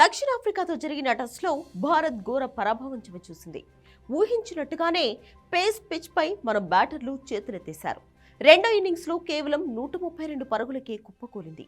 దక్షిణాఫ్రికాతో జరిగిన టెస్ట్లో భారత్ ఘోర పరాభవం చవిచూసింది. ఊహించినట్టుగానే పేస్ పిచ్పై మన బ్యాటర్లు చేతులెత్తేశారు. రెండో ఇన్నింగ్స్లో కేవలం 132 పరుగులకే కుప్పకూలింది.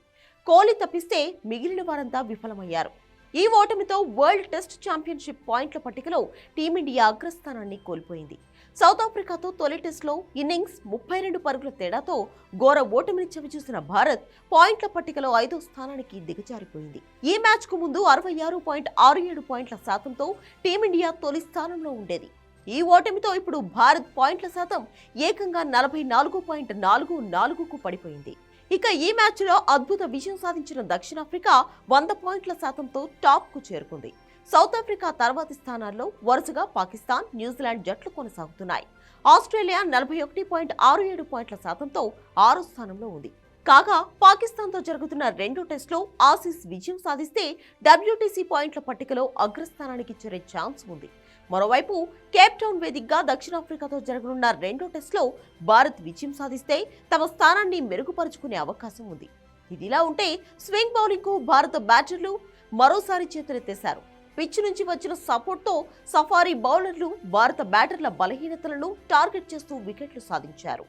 కోహ్లీ తప్పిస్తే మిగిలిన వారంతా విఫలమయ్యారు. ఈ ఓటమితో వరల్డ్ టెస్ట్ ఛాంపియన్షిప్ పాయింట్ల పట్టికలో టీమిండియా అగ్రస్థానాన్ని కోల్పోయింది. సౌత్ ఆఫ్రికాతో తొలి టెస్ట్లో ఇన్నింగ్స్ 32 పరుగుల తేడాతో ఘోర ఓటమిని చవిచూసిన భారత్ పాయింట్ల పట్టికలో 5వ స్థానానికి దిగజారిపోయింది. ఈ మ్యాచ్కు ముందు 66.67 పాయింట్ల శాతంతో టీమిండియా తొలి స్థానంలో ఉండేది. ఈ ఓటమితో ఇప్పుడు భారత్ పాయింట్ల శాతం ఏకంగా 44.44కు పడిపోయింది. ఇక ఈ మ్యాచ్లో అద్భుత విజయం సాధించిన దక్షిణాఫ్రికా 100 పాయింట్ల శాతంతో టాప్కు చేరుకుంది. సౌత్ ఆఫ్రికా తర్వాతి స్థానాల్లో వరుసగా పాకిస్తాన్, న్యూజిలాండ్ జట్లు కొనసాగుతున్నాయి. ఆస్ట్రేలియా 41.67 పాయింట్ల శాతంతో 6వ స్థానంలో ఉంది. కాగా పాకిస్తాన్తో జరుగుతున్న రెండో టెస్ట్లో ఆసీస్ విజయం సాధిస్తే డబ్ల్యూటీసీ పాయింట్ల పట్టికలో అగ్రస్థానానికి చేరే ఛాన్స్ ఉంది. మరోవైపు కేప్ టౌన్ వేదికగా దక్షిణాఫ్రికాతో జరగనున్న రెండో టెస్ట్లో భారత్ విజయం సాధిస్తే తమ స్థానాన్ని మెరుగుపరుచుకునే అవకాశం ఉంది. ఇదిలా ఉంటే స్వింగ్ బౌలింగ్కు భారత బ్యాటర్లు మరోసారి చేతులెత్తేశారు. పిచ్ నుంచి వచ్చిన సపోర్ట్తో సఫారీ బౌలర్లు భారత బ్యాటర్ల బలహీనతలను టార్గెట్ చేస్తూ వికెట్లు సాధించారు.